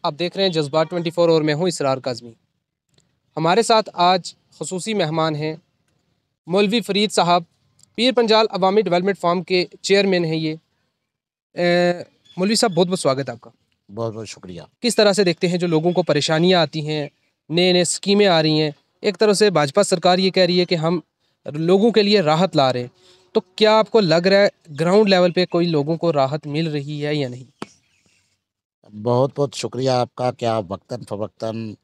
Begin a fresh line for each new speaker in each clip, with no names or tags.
आप देख रहे हैं जज्बात 24 और मैं हूं इसरार काज़मी। हमारे साथ आज ख़ुसूसी मेहमान हैं मौलवी फ़रीद साहब, पीर पंजाल अवामी डेवलपमेंट फार्म के चेयरमैन हैं ये। मौलवी साहब, बहुत बहुत स्वागत है आपका।
बहुत बहुत शुक्रिया।
किस तरह से देखते हैं जो लोगों को परेशानियाँ आती हैं, नए नए स्कीमें आ रही हैं, एक तरह से भाजपा सरकार ये कह रही है कि हम लोगों के लिए राहत ला रहे हैं, तो क्या आपको लग रहा है ग्राउंड लेवल पे कोई लोगों को राहत मिल रही है या नहीं?
बहुत बहुत शुक्रिया आपका कि आप वक्तन फ़वक्तन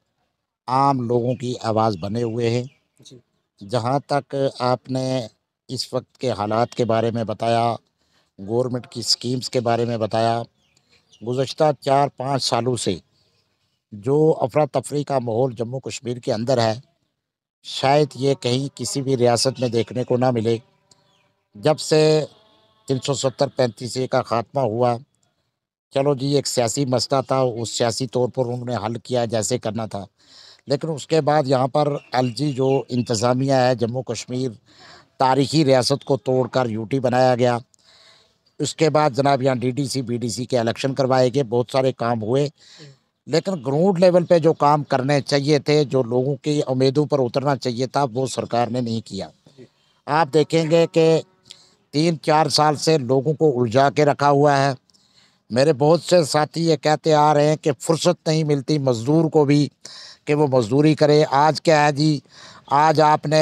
आम लोगों की आवाज़ बने हुए हैं।
जी।
जहाँ तक आपने इस वक्त के हालात के बारे में बताया, गवर्नमेंट की स्कीम्स के बारे में बताया, गुज़श्ता 4-5 सालों से जो अफरा तफरी का माहौल जम्मू कश्मीर के अंदर है, शायद ये कहीं किसी भी रियासत में देखने को ना मिले। जब से 370-35 का ख़ात्मा हुआ, चलो जी एक सियासी मसला था, उस सियासी तौर पर उन्होंने हल किया जैसे करना था। लेकिन उसके बाद यहाँ पर एलजी जो इंतज़ामिया है जम्मू कश्मीर, तारीख़ी रियासत को तोड़कर यूटी बनाया गया। उसके बाद जनाब यहाँ डीडीसी, बीडीसी के इलेक्शन करवाए गए, बहुत सारे काम हुए। लेकिन ग्राउंड लेवल पे जो काम करने चाहिए थे, जो लोगों की उम्मीदों पर उतरना चाहिए था, वो सरकार ने नहीं किया। आप देखेंगे कि 3-4 साल से लोगों को उलझा के रखा हुआ है। मेरे बहुत से साथी ये कहते आ रहे हैं कि फुर्सत नहीं मिलती मज़दूर को भी कि वो मज़दूरी करे। आज क्या है जी, आज आपने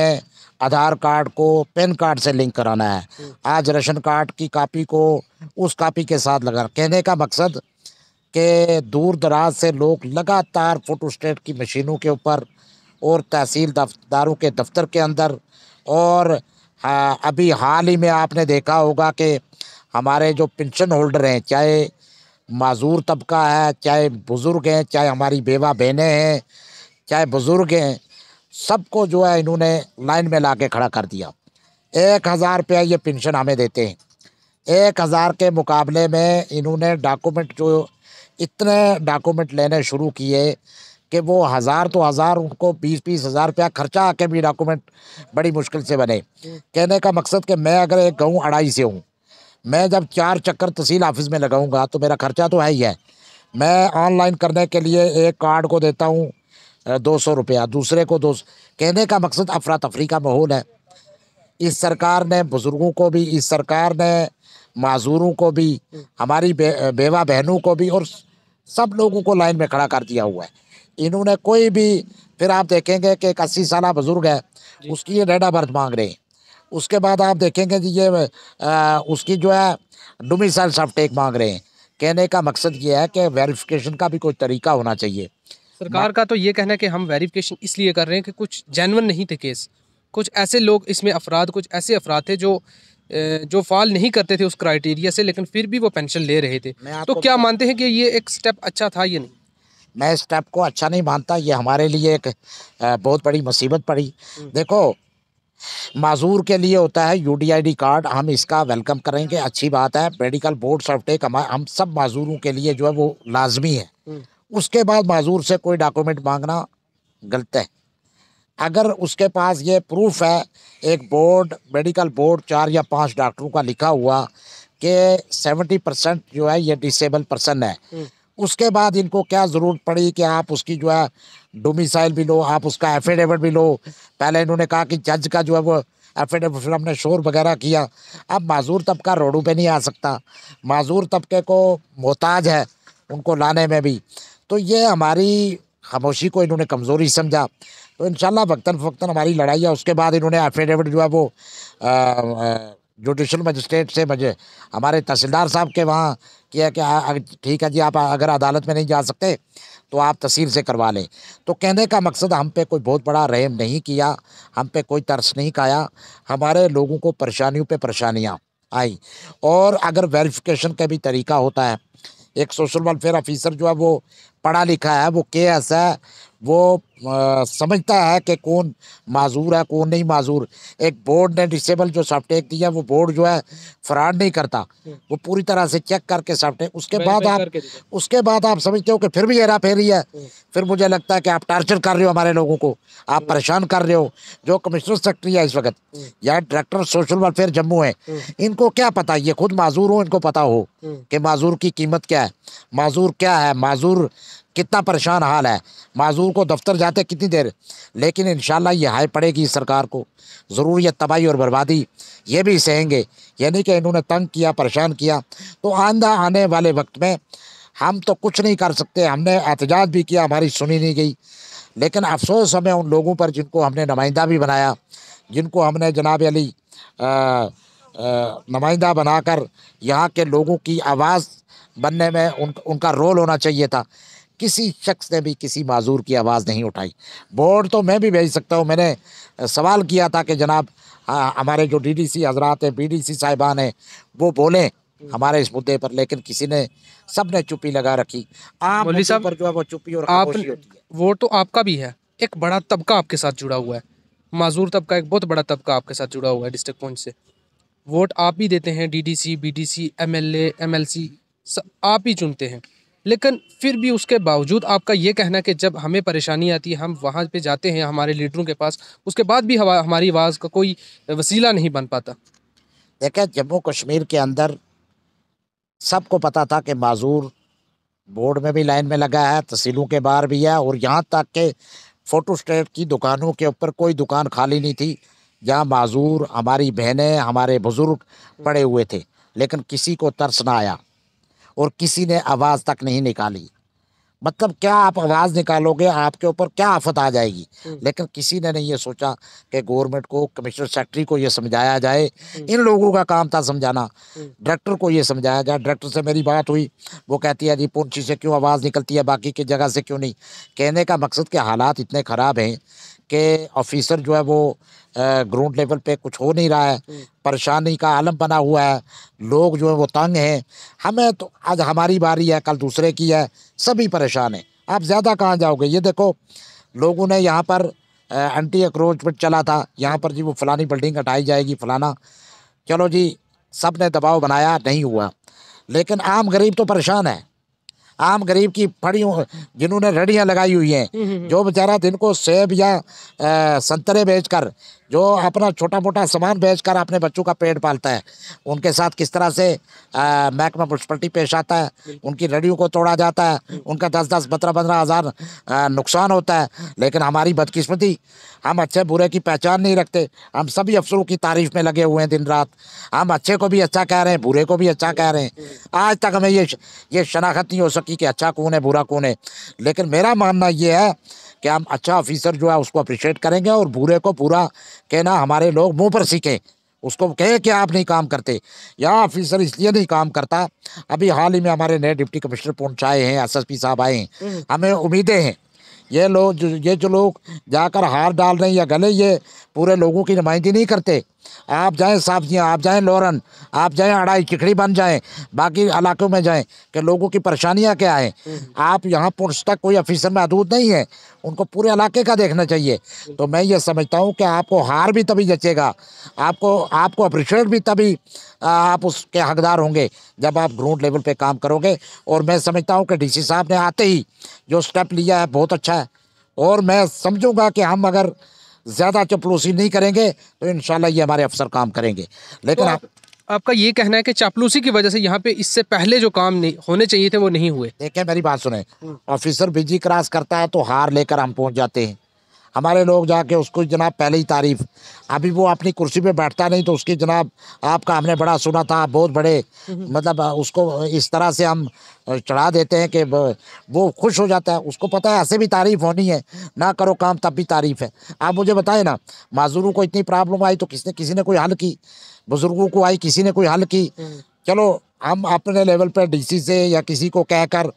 आधार कार्ड को पैन कार्ड से लिंक कराना है, आज राशन कार्ड की कापी को उस कापी के साथ लगा। कहने का मकसद कि दूर दराज से लोग लगातार फोटोस्टेट की मशीनों के ऊपर और तहसीलदारों के दफ्तर के अंदर और हाँ, अभी हाल ही में आपने देखा होगा कि हमारे जो पेंशन होल्डर हैं, चाहे माजूर तबका है, चाहे बुज़ुर्ग हैं, चाहे हमारी बेवा बहनें हैं, चाहे बुज़ुर्ग हैं, सबको जो है इन्होंने लाइन में ला के खड़ा कर दिया। 1,000 रुपया ये पेंशन हमें देते हैं। 1,000 के मुकाबले में इन्होंने डॉक्यूमेंट जो इतने डॉक्यूमेंट लेने शुरू किए कि वो हज़ार तो हज़ार, उनको 20-20 हज़ार रुपया खर्चा आके भी डॉक्यूमेंट बड़ी मुश्किल से बने। कहने का मकसद कि मैं अगर एक गाँव अढ़ाई से हूँ, मैं जब 4 चक्कर तहसील ऑफिस में लगाऊंगा तो मेरा खर्चा तो है ही है। मैं ऑनलाइन करने के लिए एक कार्ड को देता हूँ 200 रुपया, दूसरे को 200। कहने का मकसद अफरा तफरी का माहौल है। इस सरकार ने बुज़ुर्गों को भी, इस सरकार ने माजूरों को भी, हमारी बेवा बहनों को भी और सब लोगों को लाइन में खड़ा कर दिया हुआ है। इन्होंने कोई भी, फिर आप देखेंगे कि एक 80 साल बुजुर्ग है, उसकी ये डेट ऑफ बर्थ मांग रहे हैं। उसके बाद आप देखेंगे जी ये उसकी जो है डोमिसाइल सर्टिफिकेट मांग रहे हैं। कहने का मकसद ये है कि वेरिफिकेशन का भी कोई तरीका होना चाहिए।
सरकार का तो ये कहना है कि हम वेरिफिकेशन इसलिए कर रहे हैं कि कुछ जेन्युइन नहीं थे केस, कुछ ऐसे लोग इसमें अफराद, कुछ ऐसे अफराद थे जो फॉल नहीं करते थे उस क्राइटेरिया से, लेकिन फिर भी वो पेंशन ले रहे थे। तो क्या मानते हैं कि ये एक स्टेप अच्छा था या नहीं?
मैं इस स्टेप को अच्छा नहीं मानता। ये हमारे लिए एक बहुत बड़ी मुसीबत पड़ी। देखो, माजूर के लिए होता है यूडीआईडी कार्ड, हम इसका वेलकम करेंगे, अच्छी बात है। मेडिकल बोर्ड सर्टिफिकेट हम सब माजूरों के लिए जो है वो लाजमी है। उसके बाद माजूर से कोई डॉक्यूमेंट मांगना गलत है। अगर उसके पास ये प्रूफ है, एक बोर्ड, मेडिकल बोर्ड 4 या 5 डॉक्टरों का लिखा हुआ कि 70% जो है ये डिसेबल पर्सन है, उसके बाद इनको क्या ज़रूरत पड़ी कि आप उसकी जो है डोमिसाइल भी लो, आप उसका एफिडेविट भी लो। पहले इन्होंने कहा कि जज का जो है वो एफिडेविट, फिर हमने शोर वगैरह किया। अब माजूर तबका रोडों पे नहीं आ सकता, माजूर तबके को मोहताज है उनको लाने में भी। तो ये हमारी खामोशी को इन्होंने कमज़ोरी समझा। तो इंशाल्लाह वक्तन फ़वक्तन हमारी लड़ाई है। उसके बाद इन्होंने एफिडेविट जो है वो जुडिशल मजिस्ट्रेट से मुझे हमारे तहसीलदार साहब के वहाँ किया कि ठीक है जी, आप अगर अदालत में नहीं जा सकते तो आप तहसील से करवा लें। तो कहने का मकसद, हम पे कोई बहुत बड़ा रहम नहीं किया, हम पे कोई तरस नहीं खाया। हमारे लोगों को परेशानियों पे परेशानियाँ आई। और अगर वेरिफिकेशन का भी तरीका होता है, एक सोशल वेलफेयर ऑफिसर जो है वो पढ़ा लिखा है, वो केएस है, वो समझता है कि कौन माजूर है कौन नहीं माजूर। एक बोर्ड ने डिसेबल जो सॉफ्टवेयर दिया, वो बोर्ड जो है फ्रॉड नहीं करता, वो पूरी तरह से चेक करके सॉफ्टवेयर, उसके बाद आप समझते हो कि फिर भी हेरा फेरी है। फिर मुझे लगता है कि आप टॉर्चर कर रहे हो हमारे लोगों को, आप परेशान कर रहे हो। जो कमिश्नर सेक्रेटरी है इस वक्त या डायरेक्टर सोशल वेलफेयर जम्मू है, इनको क्या पता, ये खुद माजूर हो, इनको पता हो कि माजूर की कीमत क्या है, माजूर क्या है, माजूर कितना परेशान हाल है। माजूर को दफ्तर जाते कितनी देर, लेकिन इंशाल्लाह ये हाय पड़ेगी सरकार को, ज़रूर ये तबाही और बर्बादी ये भी सहेंगे। यानी कि इन्होंने तंग किया, परेशान किया, तो आंदा आने वाले वक्त में हम तो कुछ नहीं कर सकते। हमने एहतजाज भी किया, हमारी सुनी नहीं गई, लेकिन अफसोस हमें उन लोगों पर जिनको हमने नुमाइंदा भी बनाया, जिनको हमने जनाब अली नुमाइंदा बनाकर यहाँ के लोगों की आवाज़ बनने में उनका रोल होना चाहिए था। किसी शख्स ने भी किसी माजूर की आवाज़ नहीं उठाई। बोर्ड तो मैं भी भेज सकता हूँ, मैंने सवाल किया था कि जनाब हमारे जो डीडीसी हजरात हैं, बीडीसी साहिबान हैं, वो बोलें हमारे इस मुद्दे पर, लेकिन किसी ने, सब ने चुप्पी लगा रखी। आम
मौलवी
मुद्दों
साहब,
पर जो है वो चुप्पी और
आप
खामोशी होती है।
वोट तो आपका भी है, एक बड़ा तबका आपके साथ जुड़ा हुआ है, माजूर तबका, एक बहुत बड़ा तबका आपके साथ जुड़ा हुआ है डिस्ट्रिक्ट पहुंच से। वोट आप भी देते हैं, डीडीसी, बीडीसी, एमएलए, एमएलसी आप ही चुनते हैं, लेकिन फिर भी उसके बावजूद आपका ये कहना है कि जब हमें परेशानी आती है हम वहाँ पे जाते हैं हमारे लीडरों के पास, उसके बाद भी हमारी आवाज़ का कोई वसीला नहीं बन पाता।
देखिए, जम्मू कश्मीर के अंदर सबको पता था कि माजूर बोर्ड में भी लाइन में लगा है, तहसीलों के बाहर भी है, और यहाँ तक के फोटो स्टेट की दुकानों के ऊपर कोई दुकान खाली नहीं थी जहाँ माजूर, हमारी बहनें, हमारे बुजुर्ग पड़े हुए थे, लेकिन किसी को तरस ना आया और किसी ने आवाज़ तक नहीं निकाली। मतलब क्या आप आवाज़ निकालोगे, आपके ऊपर क्या आफत आ जाएगी, लेकिन किसी ने नहीं ये सोचा कि गवर्नमेंट को, कमिश्नर सेक्रेटरी को ये समझाया जाए। इन लोगों का काम था समझाना, डायरेक्टर को ये समझाया जाए। डायरेक्टर से मेरी बात हुई, वो कहती है जी पुंछी से क्यों आवाज़ निकलती है, बाकी की जगह से क्यों नहीं। कहने का मकसद के हालात इतने ख़राब हैं कि ऑफिसर जो है वो ग्राउंड लेवल पे कुछ हो नहीं रहा है, परेशानी का आलम बना हुआ है, लोग जो है वो तंग हैं। हमें तो आज हमारी बारी है, कल दूसरे की है, सभी परेशान हैं। आप ज़्यादा कहाँ जाओगे। ये देखो, लोगों ने यहाँ पर एंटी अक्रोचमेंट चला था, यहाँ पर जी वो फलानी बिल्डिंग हटाई जाएगी, फलाना, चलो जी सब ने दबाव बनाया, नहीं हुआ, लेकिन आम गरीब तो परेशान है। आम गरीब की फड़ियों, जिन्होंने रेडियाँ लगाई हुई हैं, जो बेचारा दिन को सेब या संतरे बेचकर, जो अपना छोटा मोटा सामान बेचकर अपने बच्चों का पेट पालता है, उनके साथ किस तरह से महकमा म्यूनसिपलिटी पेश आता है। उनकी रेडियो को तोड़ा जाता है, उनका 10-10, 15-15 हज़ार नुकसान होता है। लेकिन हमारी बदकिस्मती, हम अच्छे बुरे की पहचान नहीं रखते। हम सभी अफसरों की तारीफ में लगे हुए हैं दिन रात। हम अच्छे को भी अच्छा कह रहे हैं, बुरे को भी अच्छा कह रहे हैं। आज तक हमें ये शनाख्त नहीं हो सकी कि अच्छा कौन है, बुरा कौन है। लेकिन मेरा मानना ये है कि हम अच्छा ऑफिसर जो है उसको अप्रिशिएट करेंगे, और बुरे को बुरा कहना हमारे लोग मुंह पर सीखें। उसको कहे कि आप नहीं काम करते, या ऑफिसर इसलिए नहीं काम करता। अभी हाल ही में हमारे नए डिप्टी कमिश्नर पुंछ आए हैं, एसएसपी साहब आए हैं, हमें उम्मीदें हैं। ये जो लोग जाकर हार डाल रहे हैं या गले, ये पूरे लोगों की नुमाइंदगी नहीं करते। आप जाएं साब्जियाँ, आप जाएं लोरन, आप जाएं अड़ाई चिखड़ी बन जाएं, बाकी इलाकों में जाएं कि लोगों की परेशानियां क्या हैं। आप यहाँ पुंछ तक कोई ऑफिसर महदूद नहीं है, उनको पूरे इलाके का देखना चाहिए। तो मैं ये समझता हूँ कि आपको हार भी तभी जचेगा, आपको अप्रिशिएट भी तभी आप उसके हकदार होंगे जब आप ग्राउंड लेवल पे काम करोगे। और मैं समझता हूँ कि डीसी साहब ने आते ही जो स्टेप लिया है बहुत अच्छा है, और मैं समझूंगा कि हम अगर ज़्यादा चापलूसी नहीं करेंगे तो इंशाल्लाह ये हमारे अफसर काम करेंगे। लेकिन
तो आपका ये कहना है कि चापलूसी की वजह से यहाँ पे इससे पहले जो काम नहीं होने चाहिए थे वो नहीं हुए।
देखें, मेरी बात सुने, ऑफिसर बिजी क्रॉस करता है तो हार लेकर हम पहुँच जाते हैं। हमारे लोग जाके उसको जनाब पहले ही तारीफ, अभी वो अपनी कुर्सी पे बैठता नहीं तो उसकी जनाब आपका हमने बड़ा सुना था, बहुत बड़े, मतलब उसको इस तरह से हम चढ़ा देते हैं कि वो खुश हो जाता है। उसको पता है ऐसे भी तारीफ होनी है, ना करो काम तब भी तारीफ है। आप मुझे बताएं ना, माजूरों को इतनी प्रॉब्लम आई तो किसी ने कोई हल की, बुजुर्गों को आई किसी ने कोई हल की। चलो हम अपने लेवल पर डीसी से या किसी को कहकर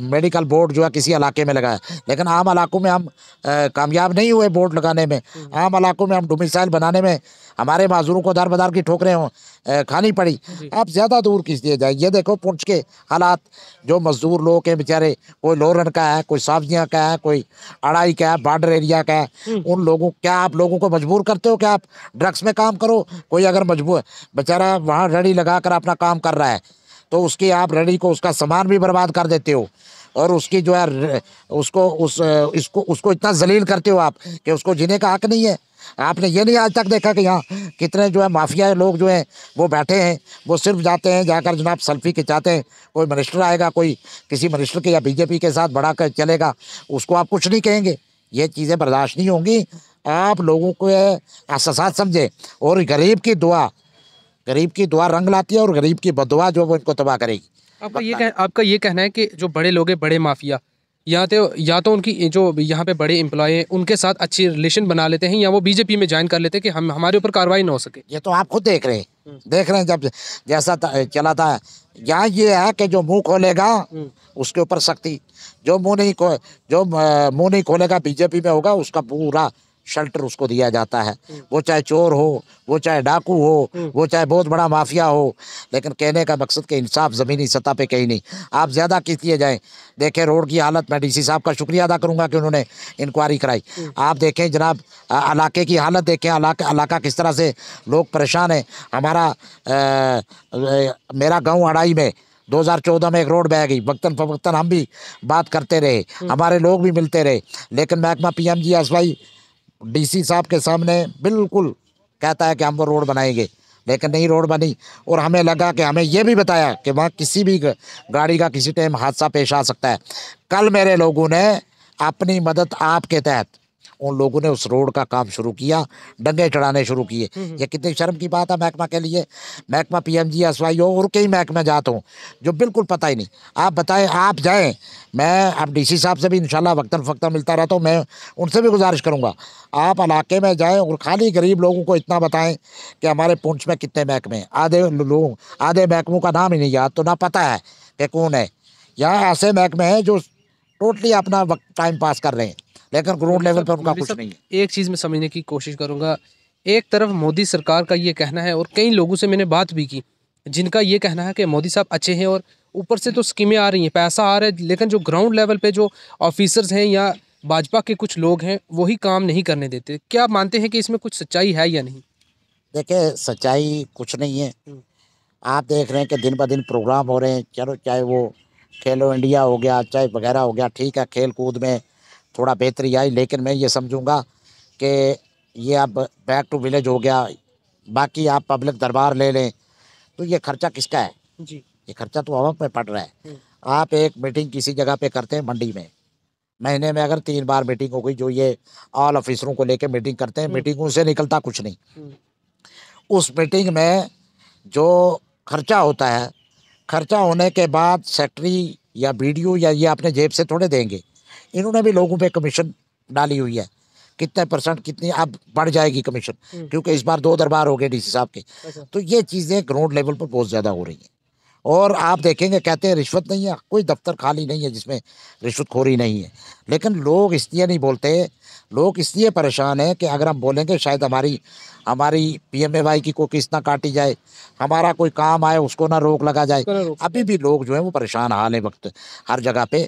मेडिकल बोर्ड जो है किसी इलाके में लगाया, लेकिन आम इलाकों में हम कामयाब नहीं हुए बोर्ड लगाने में। आम इलाकों में हम डोमिसाइल बनाने में हमारे माजूरों को दर बदर की ठोकरें खानी पड़ी। आप ज़्यादा दूर किस लिए जाए। ये देखो पुंछ के हालात, जो मजदूर लोग हैं बेचारे, कोई लोरन का है, कोई सब्जियाँ का है, कोई अड़ाई का है, बॉर्डर एरिया का है, उन लोगों, क्या आप लोगों को मजबूर करते हो कि आप ड्रग्स में काम करो। कोई अगर मजबूर बेचारा वहाँ रेडी लगा कर अपना काम कर रहा है तो उसकी आप रेडी को, उसका सामान भी बर्बाद कर देते हो। और उसकी जो है उसको इतना जलील करते हो आप कि उसको जीने का हक नहीं है। आपने ये नहीं आज तक देखा कि यहाँ कितने जो है माफिया लोग जो हैं वो बैठे हैं, वो सिर्फ जाते हैं जाकर जनाब सेल्फी खिंचाते हैं। कोई मिनिस्टर आएगा, कोई किसी मिनिस्टर के या बीजेपी के साथ बढ़ा कर चलेगा, उसको आप कुछ नहीं कहेंगे। ये चीज़ें बर्दाश्त नहीं होंगी। आप लोगों को एहसास समझे। और गरीब की दुआ रंग लाती है और गरीब की बददुआ जो वो इनको तबाह करेगी।
आपका ये कहना है कि जो बड़े लोग हैं, बड़े माफिया, या तो उनकी जो यहाँ पे बड़े एम्प्लॉय हैं उनके साथ अच्छी रिलेशन बना लेते हैं, या वो बीजेपी में ज्वाइन कर लेते हैं कि हम हमारे ऊपर कार्रवाई ना हो सके।
ये तो आप खुद देख रहे हैं जब जैसा चला था। यहाँ ये है कि जो मुंह खोलेगा उसके ऊपर सख्ती, जो मुंह नहीं खोलेगा बीजेपी में होगा उसका पूरा शेल्टर उसको दिया जाता है। वो चाहे चोर हो, वो चाहे डाकू हो, वो चाहे बहुत बड़ा माफिया हो। लेकिन कहने का मकसद कि इंसाफ ज़मीनी सतह पे कहीं नहीं। आप ज़्यादा किस लिए जाएं। देखें रोड की हालत, मैं डीसी साहब का शुक्रिया अदा करूंगा कि उन्होंने इंक्वायरी कराई। आप देखें जनाब इलाके की हालत देखें, इलाका किस तरह से लोग परेशान हैं। मेरा गाँव अड़ाई में 2014 में एक रोड बह गई। वक्तन फवक्तन हम भी बात करते रहे, हमारे लोग भी मिलते रहे, लेकिन महकमा PMGSY डीसी साहब के सामने बिल्कुल कहता है कि हम वो रोड बनाएंगे, लेकिन नहीं रोड बनी। और हमें लगा कि हमें ये भी बताया कि वहाँ किसी भी गाड़ी का किसी टाइम हादसा पेश आ सकता है। कल मेरे लोगों ने अपनी मदद आपके तहत उन लोगों ने उस रोड का काम शुरू किया, डंगे चढ़ाने शुरू किए। ये कितनी शर्म की बात है महकमा के लिए। महकमा PMGSY हो और कई महकमे जात हों जो बिल्कुल पता ही नहीं। आप बताएं, आप जाएं, मैं अब डीसी साहब से भी इंशाल्लाह वक्तन फ़क्तन मिलता रहता हूँ, मैं उनसे भी गुजारिश करूँगा आप इलाके में जाएँ और खाली गरीब लोगों को इतना बताएं कि हमारे पुंछ में कितने महकमे हैं। आधे महकमों का नाम ही नहीं याद, तो ना पता है कि कौन है। यहाँ ऐसे महकमे हैं जो टोटली अपना वक्त टाइम पास कर रहे हैं, लेकिन ग्राउंड लेवल पर उनका कुछ नहीं है।
एक चीज़ में समझने की कोशिश करूंगा। एक तरफ मोदी सरकार का ये कहना है, और कई लोगों से मैंने बात भी की जिनका ये कहना है कि मोदी साहब अच्छे हैं और ऊपर से तो स्कीमें आ रही हैं, पैसा आ रहा है, लेकिन जो ग्राउंड लेवल पे जो ऑफिसर्स हैं या भाजपा के कुछ लोग हैं वही काम नहीं करने देते। क्या आप मानते हैं कि इसमें कुछ सच्चाई है या नहीं?
देखिए सच्चाई कुछ नहीं है। आप देख रहे हैं कि दिन ब दिन प्रोग्राम हो रहे हैं। चलो चाहे वो खेलो इंडिया हो गया, चाहे वगैरह हो गया, ठीक है खेल कूद में थोड़ा बेहतरी आई, लेकिन मैं ये समझूंगा कि ये अब बैक टू विलेज हो गया। बाकी आप पब्लिक दरबार ले लें तो ये खर्चा किसका है
जी।
ये खर्चा तो आवाम पे पड़ रहा है। आप एक मीटिंग किसी जगह पे करते हैं मंडी में, महीने में अगर 3 बार मीटिंग हो गई, जो ये ऑल ऑफिसरों को लेकर मीटिंग करते हैं, मीटिंगों से निकलता कुछ नहीं। उस मीटिंग में जो खर्चा होता है, खर्चा होने के बाद सेक्रेटरी या BDO या ये अपने जेब से थोड़े देंगे। इन्होंने भी लोगों पे कमीशन डाली हुई है, कितने % कितनी अब बढ़ जाएगी कमीशन, क्योंकि इस बार 2 दरबार हो गए डीसी साहब के। तो ये चीज़ें ग्राउंड लेवल पर बहुत ज़्यादा हो रही हैं। और आप देखेंगे कहते हैं रिश्वत नहीं है, कोई दफ्तर खाली नहीं है जिसमें रिश्वतखोरी नहीं है। लेकिन लोग इसलिए नहीं बोलते, लोग इसलिए परेशान हैं कि अगर हम बोलेंगे शायद हमारी PMAY की कोई किस्त ना काटी जाए, हमारा कोई काम आए उसको ना रोक लगा जाए। अभी भी लोग जो है वो परेशान हाल है वक्त हर जगह पे।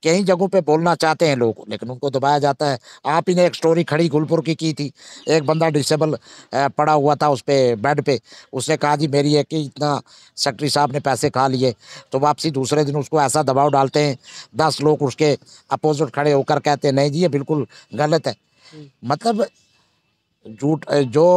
कई जगहों पे बोलना चाहते हैं लोग, लेकिन उनको दबाया जाता है। आप ही ने एक स्टोरी खड़ी गुलपुर की थी। एक बंदा डिसेबल पड़ा हुआ था उस पर बेड पे, उसने कहा जी मेरी है कि इतना सेक्रेटरी साहब ने पैसे खा लिए, तो वापसी दूसरे दिन उसको ऐसा दबाव डालते हैं, 10 लोग उसके अपोजिट खड़े होकर कहते हैं नहीं जी ये बिल्कुल गलत है। मतलब झूठ जो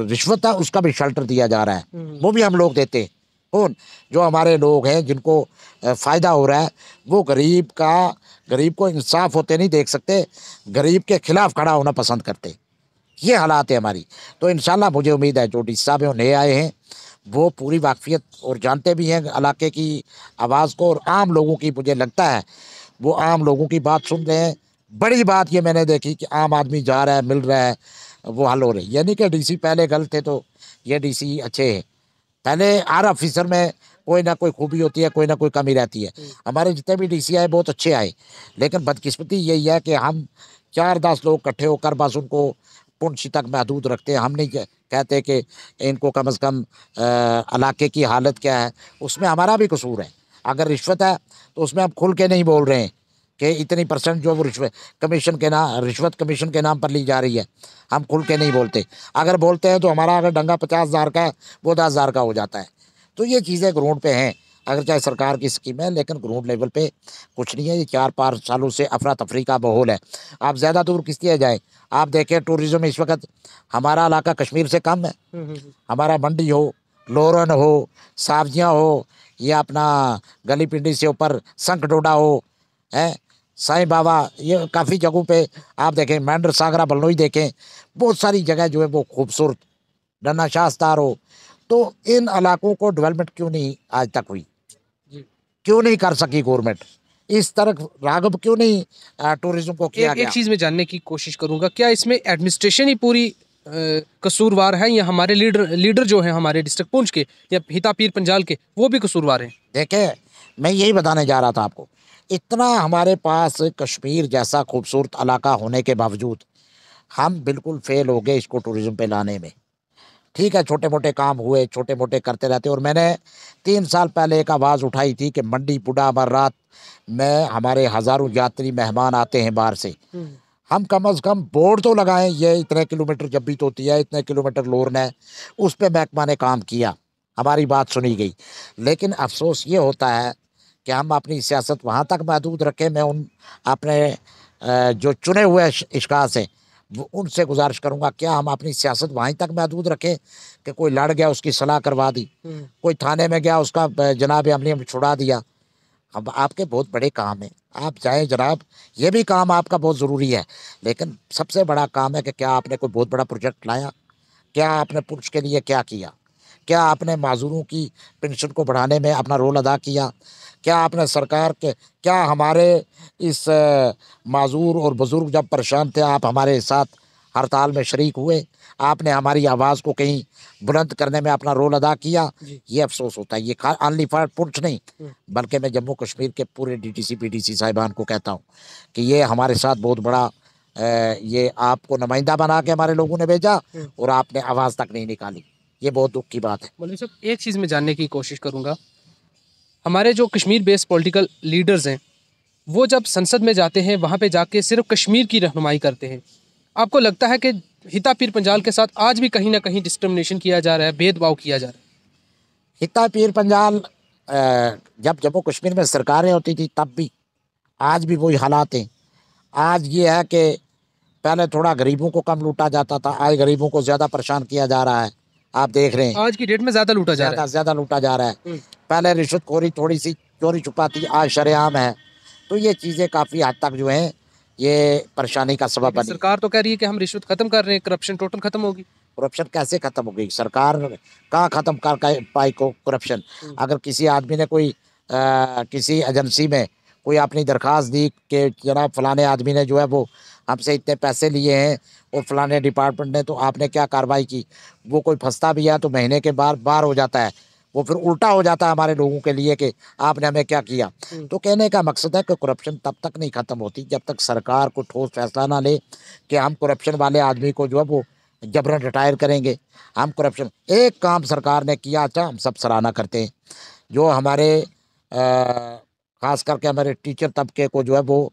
रिश्वत है उसका भी शेल्टर दिया जा रहा है, वो भी हम लोग देते हैं। कौन? जो हमारे लोग हैं जिनको फ़ायदा हो रहा है, वो गरीब को इंसाफ होते नहीं देख सकते, गरीब के खिलाफ खड़ा होना पसंद करते। ये हालात है हमारी। तो इंशाल्लाह मुझे उम्मीद है जो डीसी साहब हैं नए आए हैं वो पूरी वाकफियत और जानते भी हैं इलाके की आवाज़ को, और आम लोगों की मुझे लगता है वो आम लोगों की बात सुन रहे हैं। बड़ी बात ये मैंने देखी कि आम आदमी जा रहा है, मिल रहा है, वो हल हो रही। यानी कि डीसी पहले गलत थे तो ये डीसी अच्छे हैं। पहले हर ऑफिसर में कोई ना कोई खूबी होती है, कोई ना कोई कमी रहती है। हमारे जितने भी डीसी आए बहुत अच्छे आए, लेकिन बदकिस्मती यही है कि हम 4-10 लोग इकट्ठे होकर बस उनको पुंछ तक महदूद रखते हैं। हम नहीं कहते कि इनको कम से कम इलाके की हालत क्या है, उसमें हमारा भी कसूर है। अगर रिश्वत है तो उसमें हम खुल के नहीं बोल रहे हैं कि इतनी % जो वो रिश्वत कमीशन के नाम पर ली जा रही है, हम खुल के नहीं बोलते। अगर बोलते हैं तो हमारा अगर डंगा 50,000 का है वो 10,000 का हो जाता है। तो ये चीज़ें ग्राउंड पे हैं। अगर चाहे सरकार की स्कीम है, लेकिन ग्राउंड लेवल पे कुछ नहीं है। ये 4-5 सालों से अफरा तफरी का माहौल है। आप ज़्यादा दूर किस लिए जाएँ? आप देखें टूरिज़्म इस वक़्त हमारा इलाका कश्मीर से कम है। हमारा मंडी हो, लोरन हो, सब्जियाँ हो, या अपना गली पिंडी से ऊपर संख डोडा हो, हैं, साईं बाबा, ये काफ़ी जगहों पे आप देखें, मेंढर सागरा बलनोई देखें, बहुत सारी जगह जो है वो खूबसूरत, डन्ना शास्तार हो। तो इन इलाकों को डेवलपमेंट क्यों नहीं आज तक हुई?
जी।
क्यों नहीं कर सकी गवर्नमेंट? इस तरफ राग़िब क्यों नहीं टूरिज़्म को किया
एक
गया?
चीज़ मैं जानने की कोशिश करूँगा, क्या इसमें एडमिनिस्ट्रेशन ही पूरी कसूरवार है, या हमारे लीडर जो हैं हमारे डिस्ट्रिक्ट पुंछ के या हिता पीर पंजाल के, वो भी कसूरवार हैं?
देखें, मैं यही बताने जा रहा था आपको। इतना हमारे पास कश्मीर जैसा खूबसूरत इलाका होने के बावजूद हम बिल्कुल फ़ेल हो गए इसको टूरिज़्म पे लाने में। ठीक है, छोटे-मोटे काम हुए, छोटे-मोटे करते रहते, और मैंने 3 साल पहले एक आवाज़ उठाई थी कि मंडी बूढ़ा अमरनाथ में हमारे हज़ारों यात्री मेहमान आते हैं बाहर से। हम कम से कम बोर्ड तो लगाएँ, ये इतने किलोमीटर जब्बीत होती है, इतने किलोमीटर लोरन है, उस पे महकमा ने काम किया, हमारी बात सुनी गई। लेकिन अफ़सोस ये होता है कि हम अपनी सियासत वहाँ तक महदूद रखें। मैं उन अपने जो चुने हुए अशख़ास हैं, वो उनसे गुज़ारिश करूँगा, क्या हम अपनी सियासत वहीं तक महदूद रखें कि कोई लड़ गया उसकी सलाह करवा दी, कोई थाने में गया उसका जनाब अमली हम छुड़ा दिया। अब आपके बहुत बड़े काम हैं, आप जाएँ जनाब, ये भी काम आपका बहुत ज़रूरी है, लेकिन सबसे बड़ा काम है कि क्या आपने कोई बहुत बड़ा प्रोजेक्ट लाया? क्या आपने पुलिस के लिए क्या किया? क्या आपने माज़ूरों की पेंशन को बढ़ाने में अपना रोल अदा किया? क्या आपने सरकार के, क्या हमारे इस माज़ूर और बुज़ुर्ग जब परेशान थे, आप हमारे साथ हड़ताल में शरीक हुए? आपने हमारी आवाज़ को कहीं बुलंद करने में अपना रोल अदा किया? ये अफ़सोस होता है। ये ओनली फॉर पुंछ नहीं, बल्कि मैं जम्मू कश्मीर के पूरे डीटीसी, पीटीसी साहिबान को कहता हूँ कि ये हमारे साथ बहुत बड़ा ये आपको नुमाइंदा बना के हमारे लोगों ने भेजा और आपने आवाज़ तक नहीं निकाली। ये बहुत दुःख की बात है।
मौलवी साहब, एक चीज़ मैं जानने की कोशिश करूँगा, हमारे जो कश्मीर बेस्ड पॉलिटिकल लीडर्स हैं, वो जब संसद में जाते हैं, वहाँ पे जाके सिर्फ कश्मीर की रहनुमाई करते हैं। आपको लगता है कि हिता पीर पंजाल के साथ आज भी कहीं ना कहीं डिस्क्रिमिनेशन किया जा रहा है, भेदभाव किया जा रहा है?
हिता पीर पंजाल जब जम्मू कश्मीर में सरकारें होती थी तब भी, आज भी वही हालात हैं। आज ये है कि पहले थोड़ा गरीबों को कम लूटा जाता था, आज गरीबों को ज़्यादा परेशान किया जा रहा है। आप देख रहे हैं,
आज की डेट में ज़्यादा लूटा जा रहा
ज़्यादा
है।
ज़्यादा लूटा जा रहा है। पहले रिश्वतखोरी थोड़ी सी चोरी छुपा थी, आज शरेआम है। तो ये चीज़ें काफ़ी हद तक जो हैं, ये परेशानी का सबब
लेकिन
बनी।
सरकार तो कह रही है कि हम रिश्वत खत्म कर रहे हैं, करप्शन टोटल खत्म होगी।
करप्शन कैसे खत्म हो गई? सरकार कहाँ खत्म कर पाई को करप्शन? अगर किसी आदमी ने कोई किसी एजेंसी में कोई अपनी दरखास्त दी कि जनाब फलाने आदमी ने जो है वो हमसे इतने पैसे लिए हैं और फलाने डिपार्टमेंट ने, तो आपने क्या कार्रवाई की? वो कोई फंसता भी है तो महीने के बाद बाहर हो जाता है। वो फिर उल्टा हो जाता है हमारे लोगों के लिए कि आपने हमें क्या किया। तो कहने का मकसद है कि करप्शन तब तक नहीं खत्म होती जब तक सरकार को ठोस फैसला ना ले कि हम करप्शन वाले आदमी को जो है वो जबरन रिटायर करेंगे। हम करप्शन, एक काम सरकार ने किया, अच्छा हम सब सराहना करते हैं, जो हमारे ख़ास करके हमारे टीचर तबके को जो है वो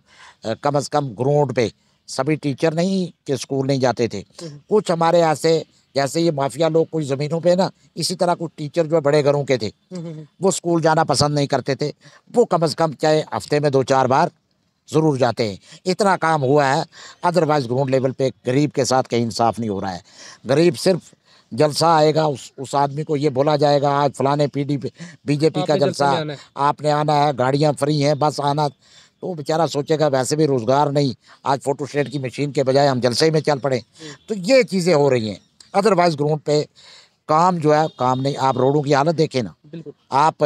कम से कम ग्राउंड पे, सभी टीचर नहीं कि स्कूल नहीं जाते थे, कुछ हमारे ऐसे जैसे ये माफिया लोग कुछ ज़मीनों पे ना, इसी तरह कुछ टीचर जो है बड़े घरों के थे, वो स्कूल जाना पसंद नहीं करते थे। वो कम से कम चाहे हफ्ते में 2-4 बार ज़रूर जाते हैं। इतना काम हुआ है, अदरवाइज़ ग्राउंड लेवल पे गरीब के साथ कहीं इंसाफ नहीं हो रहा है। गरीब सिर्फ जलसा आएगा, उस आदमी को ये बोला जाएगा आज फलाने बीजेपी का
आपने जलसे
जलसा,
में आना है।
आपने आना है, गाड़ियाँ फ्री हैं, बस आना। तो बेचारा सोचेगा वैसे भी रोज़गार नहीं, आज फ़ोटोस्टेट की मशीन के बजाय हम जलसे में चल पड़े। तो ये चीज़ें हो रही हैं। अदरवाइज़ ग्राउंड पे काम जो है, काम नहीं। आप रोडों की हालत देखें ना,
बिल्कुल।
आप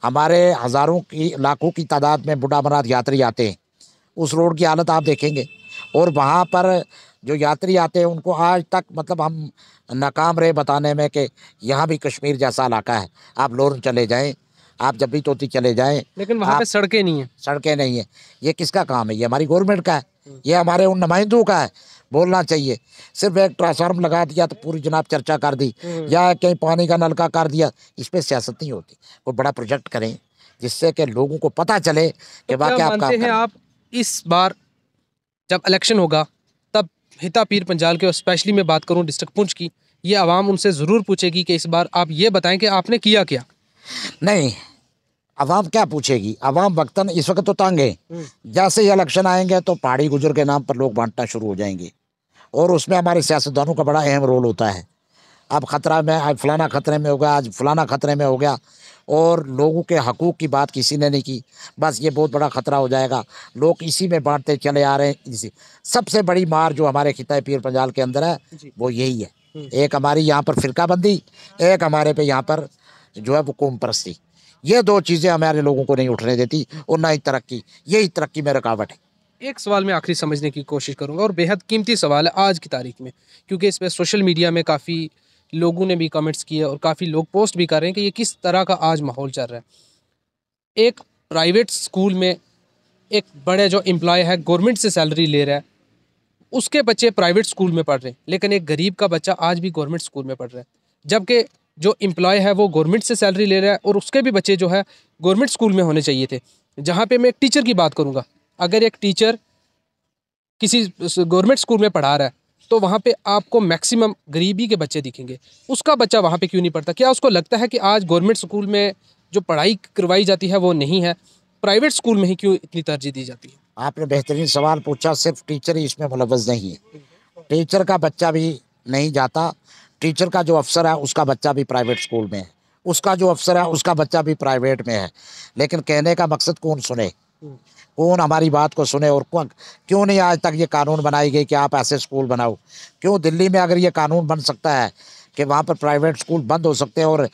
हमारे हज़ारों की, लाखों की तादाद में बूढ़ा अमरनाथ यात्री आते हैं, उस रोड की हालत आप देखेंगे। और वहाँ पर जो यात्री आते हैं उनको आज तक मतलब हम नाकाम रहे बताने में कि यहाँ भी कश्मीर जैसा इलाका है। आप लोरन चले जाएँ, आप जब्बी तोती चले जाएँ,
लेकिन वहाँ पे सड़कें नहीं हैं।
सड़कें नहीं हैं। ये किसका काम है? ये हमारी गवर्नमेंट का है, ये हमारे उन नुमाइंदों का है। बोलना चाहिए। सिर्फ एक ट्रांसफार्मर लगा दिया तो पूरी जनाब चर्चा कर दी, या कहीं पानी का नलका कर दिया, इस पे सियासत नहीं होती। कोई बड़ा प्रोजेक्ट करें जिससे कि लोगों को पता चले कि
तो क्या
वाकई आप
मानते
काम
हैं
कर रहे हैं।
आप, इस बार जब इलेक्शन होगा तब हिता पीर पंजाल के, और स्पेशली मैं बात करूं डिस्ट्रिक्ट पुंछ की, ये आवाम उनसे ज़रूर पूछेगी कि इस बार आप ये बताएं कि आपने किया क्या?
नहीं, अवाम क्या पूछेगी? अवाम वक्तन इस वक्त तो तंग है। जैसे ही इलेक्शन आएंगे तो पहाड़ी गुजर के नाम पर लोग बांटना शुरू हो जाएंगे, और उसमें हमारे सियासतदानों का बड़ा अहम रोल होता है। अब खतरा में, आज फलाना खतरे में हो गया, आज फलाना खतरे में हो गया, और लोगों के हकूक़ की बात किसी ने नहीं की। बस ये बहुत बड़ा ख़तरा हो जाएगा, लोग इसी में बांटते चले आ रहे हैं। इसी सबसे बड़ी मार जो हमारे खिताए पीर पंजाल के अंदर है वो यही है। एक हमारी यहाँ पर फ़िरकाबंदी, एक हमारे पे यहाँ पर जो है वो कौम परस्ती। ये दो चीज़ें हमारे लोगों को नहीं उठने देती, और ना ही तरक्की। यही तरक्की में रुकावट है।
एक सवाल मैं आखिरी समझने की कोशिश करूंगा, और बेहद कीमती सवाल है आज की तारीख में, क्योंकि इस पर सोशल मीडिया में काफ़ी लोगों ने भी कमेंट्स किए और काफ़ी लोग पोस्ट भी कर रहे हैं कि ये किस तरह का आज माहौल चल रहा है। एक प्राइवेट स्कूल में एक बड़े जो एम्प्लॉय है, गवर्नमेंट से सैलरी ले रहा है, उसके बच्चे प्राइवेट स्कूल में पढ़ रहे हैं, लेकिन एक गरीब का बच्चा आज भी गवर्नमेंट स्कूल में पढ़ रहा है। जबकि जो एम्प्लॉय है वो गवर्नमेंट से सैलरी ले रहा है, और उसके भी बच्चे जो है गवर्नमेंट स्कूल में होने चाहिए थे। जहाँ पे मैं एक टीचर की बात करूँगा, अगर एक टीचर किसी गवर्नमेंट स्कूल में पढ़ा रहा है तो वहाँ पे आपको मैक्सिमम गरीबी के बच्चे दिखेंगे। उसका बच्चा वहाँ पे क्यों नहीं पढ़ता? क्या उसको लगता है कि आज गवर्नमेंट स्कूल में जो पढ़ाई करवाई जाती है वो नहीं है, प्राइवेट स्कूल में ही क्यों इतनी तरजीह दी जाती है?
आपने बेहतरीन सवाल पूछा। सिर्फ टीचर ही इसमें मुलव्वस नहीं है, टीचर का बच्चा भी नहीं जाता। टीचर का जो अफसर है उसका बच्चा भी प्राइवेट स्कूल में है, उसका जो अफसर है उसका बच्चा भी प्राइवेट में है। लेकिन कहने का मकसद कौन सुने, कौन हमारी बात को सुने? और क्यों नहीं आज तक ये कानून बनाई गई कि आप ऐसे स्कूल बनाओ? क्यों दिल्ली में अगर ये कानून बन सकता है कि वहाँ पर प्राइवेट स्कूल बंद हो सकते हैं, और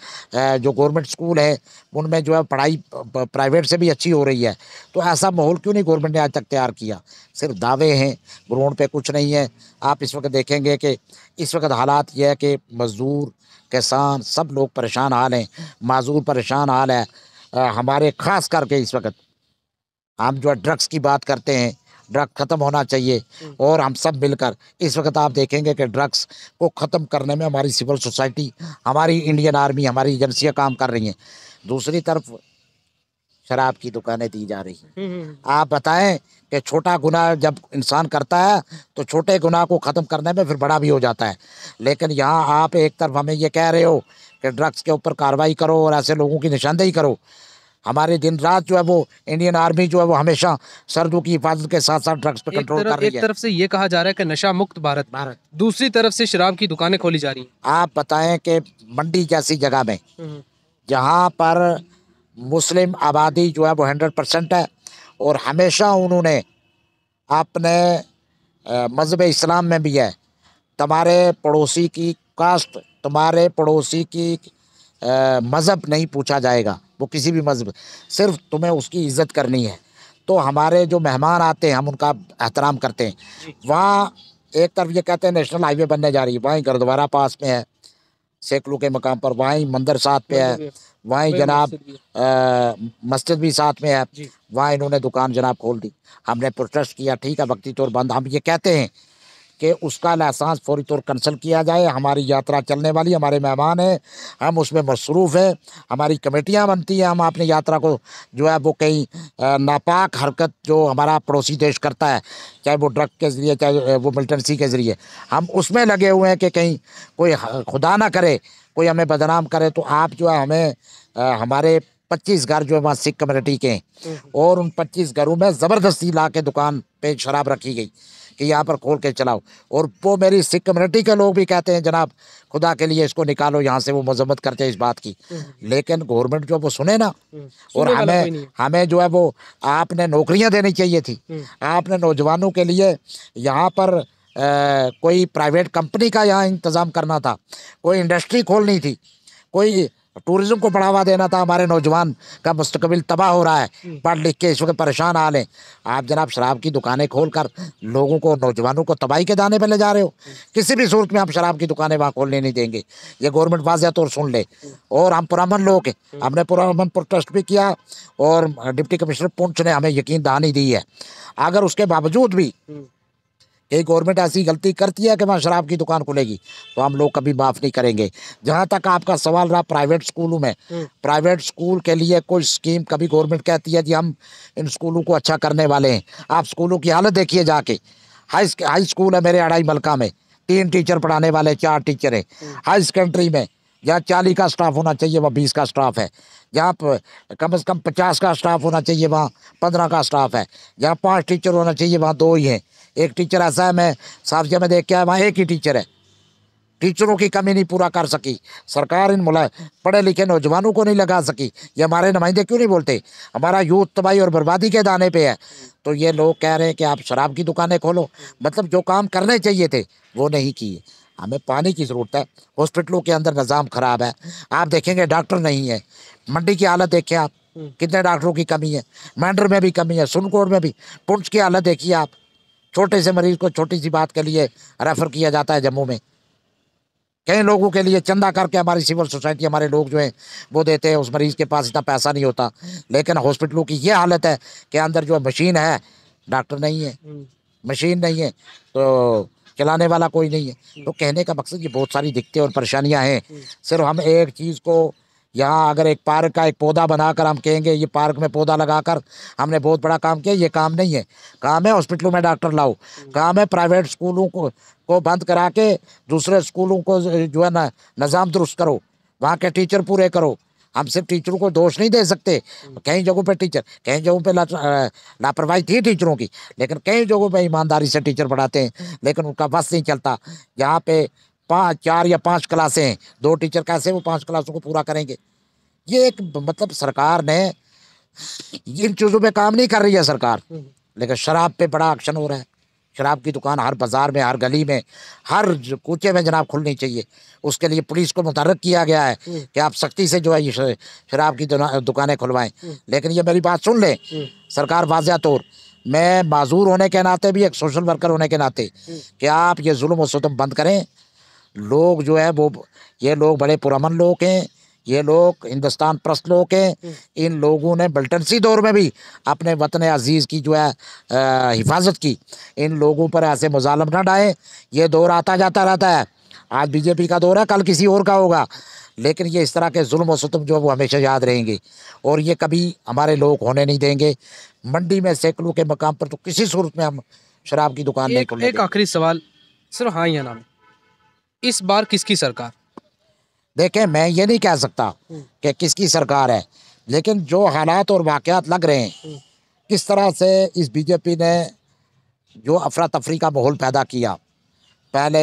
जो गवर्नमेंट स्कूल है उनमें जो है पढ़ाई प्राइवेट से भी अच्छी हो रही है, तो ऐसा माहौल क्यों नहीं गवर्नमेंट ने आज तक तैयार किया? सिर्फ दावे हैं, ग्राउंड पे कुछ नहीं है। आप इस वक्त देखेंगे कि इस वक्त हालात ये है कि मज़दूर, किसान, सब लोग परेशान हाल हैं, माजूर परेशान हाल है। हमारे ख़ास करके इस वक्त हम जो है ड्रग्स की बात करते हैं, ड्रग ख़त्म होना चाहिए, और हम सब मिलकर इस वक्त आप देखेंगे कि ड्रग्स को ख़त्म करने में हमारी सिविल सोसाइटी, हमारी इंडियन आर्मी, हमारी एजेंसियां काम कर रही हैं। दूसरी तरफ शराब की दुकानें दी जा रही हैं। आप बताएं कि छोटा गुनाह जब इंसान करता है तो छोटे गुनाह को ख़त्म करने में फिर बड़ा भी हो जाता है। लेकिन यहाँ आप एक तरफ हमें ये कह रहे हो कि ड्रग्स के ऊपर कार्रवाई करो और ऐसे लोगों की निशानदेही करो। हमारे दिन रात जो है वो इंडियन आर्मी जो है वो हमेशा सरहदों की हिफाजत के साथ साथ ड्रग्स पे कंट्रोल कर रही है।
एक तरफ से ये कहा जा रहा है कि नशा मुक्त भारत, दूसरी तरफ से शराब की दुकानें खोली जा रही हैं।
आप बताएं कि मंडी जैसी जगह में जहाँ पर मुस्लिम आबादी जो है वो 100% है, और हमेशा उन्होंने अपने मज़हब इस्लाम में भी है, तुम्हारे पड़ोसी की कास्ट, तुम्हारे पड़ोसी की मज़हब नहीं पूछा जाएगा, वो किसी भी मज़हब, सिर्फ तुम्हें उसकी इज़्ज़त करनी है। तो हमारे जो मेहमान आते हैं हम उनका एहतराम करते हैं। वहाँ एक तरफ ये कहते हैं नेशनल हाईवे बनने जा रही है, वहीं गुरुद्वारा पास में है सैकड़ों के मकाम पर, वहीं मंदिर साथ पे है, वहीं जनाब मस्जिद भी साथ में है, वहाँ इन्होंने दुकान जनाब खोल दी। हमने प्रोटेस्ट किया, ठीक है वक्ती तौर बंद। हम ये कहते हैं कि उसका लाइसेंस फौरी तौर कैंसिल किया जाए। हमारी यात्रा चलने वाली, हमारे मेहमान हैं, हम उसमें मसरूफ़ हैं, हमारी कमेटियां बनती हैं। हम अपनी यात्रा को जो है वो कहीं नापाक हरकत जो हमारा पड़ोसी देश करता है, चाहे वो ड्रग के ज़रिए, चाहे वो मिलिटेंसी के ज़रिए, हम उसमें लगे हुए हैं कि कहीं कोई खुदा ना करे कोई हमें बदनाम करे। तो आप जो है हमें हमारे 25 घर जो है वहाँ सिख कम्युनिटी के हैं, और उन 25 घरों में ज़बरदस्ती ला के दुकान पे शराब रखी गई कि यहाँ पर खोल के चलाओ। और वो मेरी सिख कम्युनिटी के लोग भी कहते हैं जनाब खुदा के लिए इसको निकालो यहाँ से, वो मजम्मत करते हैं इस बात की। लेकिन गवर्नमेंट जो वो सुने ना, और हमें जो है वो आपने नौकरियाँ देनी चाहिए थी, आपने नौजवानों के लिए यहाँ पर कोई प्राइवेट कंपनी का यहाँ इंतज़ाम करना था, कोई इंडस्ट्री खोलनी थी, कोई टूरिज्म को बढ़ावा देना था। हमारे नौजवान का मुस्तकबिल तबाह हो रहा है, पढ़ लिख के इस वक्त परेशान हाल है। आप जनाब शराब की दुकानें खोलकर लोगों को, नौजवानों को तबाही के दाने पे ले जा रहे हो। किसी भी सूरत में हम शराब की दुकानें वहाँ खोलने नहीं देंगे, ये गवर्नमेंट वाज़ेह तौर सुन ले। और हम पुरअमन लोग हैं, हमने पुरअमन प्रोटेस्ट भी किया, और डिप्टी कमिश्नर पुंछ ने हमें यकीन दहानी दी है। अगर उसके बावजूद भी कि गवर्नमेंट ऐसी गलती करती है कि वहाँ शराब की दुकान खुलेगी, तो हम लोग कभी माफ़ नहीं करेंगे। जहाँ तक आपका सवाल रहा प्राइवेट स्कूलों में, प्राइवेट स्कूल के लिए कोई स्कीम कभी गवर्नमेंट कहती है जी हम इन स्कूलों को अच्छा करने वाले हैं। आप स्कूलों की हालत देखिए जाके। हाई स्कूल है मेरे अढ़ाई मलका में, 3 टीचर पढ़ाने वाले, 4 टीचर हैं। हाई सेकेंडरी में जहाँ 40 का स्टाफ होना चाहिए वह 20 का स्टाफ है। जहाँ पर कम से कम 50 का स्टाफ होना चाहिए वहाँ 15 का स्टाफ है। जहाँ 5 टीचर होना चाहिए वहाँ 2 ही हैं। एक टीचर ऐसा है, मैं साफिया में देख के आया, वहाँ एक ही टीचर है। टीचरों की कमी नहीं पूरा कर सकी सरकार, इन पढ़े लिखे नौजवानों को नहीं लगा सकी। ये हमारे नुमाइंदे क्यों नहीं बोलते? हमारा यूथ तबाही और बर्बादी के दाने पे है। तो ये लोग कह रहे हैं कि आप शराब की दुकानें खोलो, मतलब जो काम करने चाहिए थे वो नहीं किए। हमें पानी की ज़रूरत है, हॉस्पिटलों के अंदर निज़ाम ख़राब है। आप देखेंगे डॉक्टर नहीं है। मंडी की हालत देखें आप, कितने डॉक्टरों की कमी है। मैंडर में भी कमी है, सुनकोट में भी। पुंछ की हालत देखिए आप, छोटे से मरीज को छोटी सी बात के लिए रेफर किया जाता है जम्मू में। कई लोगों के लिए चंदा करके हमारी सिविल सोसाइटी, हमारे लोग जो हैं वो देते हैं, उस मरीज़ के पास इतना पैसा नहीं होता। लेकिन हॉस्पिटलों की ये हालत है कि अंदर जो मशीन है, डॉक्टर नहीं है, मशीन नहीं है, तो चलाने वाला कोई नहीं है। तो कहने का मकसद ये बहुत सारी दिक्कतें और परेशानियां हैं। सिर्फ हम एक चीज़ को, यहाँ अगर एक पार्क का एक पौधा बनाकर हम कहेंगे ये पार्क में पौधा लगाकर हमने बहुत बड़ा काम किया, ये काम नहीं है। काम है हॉस्पिटलों में डॉक्टर लाओ, काम है प्राइवेट स्कूलों को बंद करा के दूसरे स्कूलों को जो है ना निज़ाम दुरुस्त करो, वहाँ के टीचर पूरे करो। हम सिर्फ टीचरों को दोष नहीं दे सकते। कई जगहों पे टीचर, कई जगहों पे लापरवाही थी टीचरों की, लेकिन कई जगहों पे ईमानदारी से टीचर पढ़ाते हैं, लेकिन उनका बस नहीं चलता। यहाँ पे 4 या 5 क्लासें हैं, 2 टीचर कैसे वो 5 क्लासों को पूरा करेंगे? ये एक मतलब सरकार ने इन चीज़ों पे काम नहीं कर रही है सरकार। लेकिन शराब पे बड़ा एक्शन हो रहा है। शराब की दुकान हर बाजार में, हर गली में, हर कूचे में जनाब खुलनी चाहिए। उसके लिए पुलिस को मुतहर्रिक किया गया है कि आप सख्ती से जो है ये शराब की दुकानें खुलवाएं। लेकिन ये मेरी बात सुन लें सरकार, वाज़ह तौर, मैं माजूर होने के नाते भी, एक सोशल वर्कर होने के नाते, कि आप ये जुल्म और सितम बंद करें। लोग जो है वो, ये लोग बड़े पुरअमन लोग हैं, ये लोग हिंदुस्तान परस्त लोग हैं। इन लोगों ने मिलिटेंसी दौर में भी अपने वतन अजीज़ की जो है हिफाजत की। इन लोगों पर ऐसे मुजालम ना डालें। ये दौर आता जाता रहता है। आज बीजेपी का दौर है, कल किसी और का होगा, लेकिन ये इस तरह के जुल्म और सितम जो है वो हमेशा याद रहेंगे और ये कभी हमारे लोग होने नहीं देंगे। मंडी में सैकड़ों के मकाम पर तो किसी सूरत में हम शराब की दुकान नहीं खोलेंगे।
एक आखिरी सवाल सिर्फ हाँ या ना में, इस बार किसकी सरकार?
देखें, मैं ये नहीं कह सकता कि किसकी सरकार है, लेकिन जो हालात और वाक़यात लग रहे हैं, किस तरह से इस बीजेपी ने जो अफरा तफरी का माहौल पैदा किया। पहले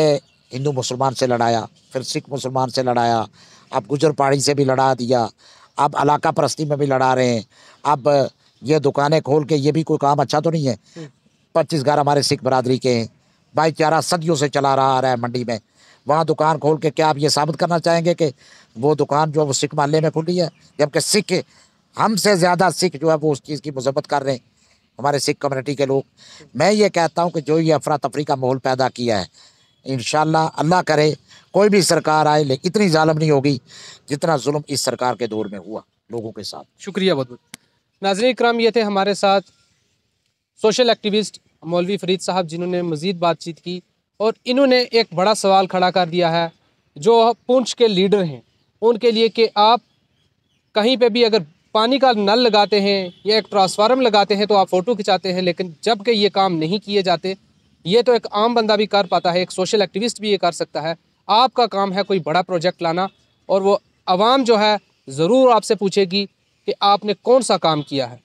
हिंदू मुसलमान से लड़ाया, फिर सिख मुसलमान से लड़ाया, अब गुजर पहाड़ी से भी लड़ा दिया, अब इलाका परस्ती में भी लड़ा रहे हैं। अब ये दुकानें खोल के, ये भी कोई काम अच्छा तो नहीं है। 25 घर हमारे सिख बरादरी के हैं, भाईचारा सदियों से चला रहा है मंडी में। वहाँ दुकान खोल के क्या आप ये साबित करना चाहेंगे कि वो दुकान जो है वो सिख मोहल्ले में खुली है? जबकि सिख, हमसे ज़्यादा सिख जो है वो उस चीज़ की मजम्मत कर रहे हैं, हमारे सिख कम्युनिटी के लोग। मैं ये कहता हूँ कि जो ये अफरा तफरी का माहौल पैदा किया है, इंशाल्लाह अल्लाह करे कोई भी सरकार आए लेकिन इतनी जालिम नहीं होगी जितना जुल्म इस सरकार के दौर में हुआ लोगों के साथ।
शुक्रिया बहुत बहुत। नाज़रीन इकराम, ये थे हमारे साथ सोशल एक्टिविस्ट मौलवी फरीद साहब, जिन्होंने मज़ीद बातचीत की और इन्होंने एक बड़ा सवाल खड़ा कर दिया है जो पुंछ के लीडर हैं उनके लिए, कि आप कहीं पे भी अगर पानी का नल लगाते हैं या एक ट्रांसफार्मर लगाते हैं तो आप फ़ोटो खिंचाते हैं, लेकिन जबकि ये काम नहीं किए जाते। ये तो एक आम बंदा भी कर पाता है, एक सोशल एक्टिविस्ट भी ये कर सकता है। आपका काम है कोई बड़ा प्रोजेक्ट लाना, और वो आवाम जो है ज़रूर आपसे पूछेगी कि आपने कौन सा काम किया है।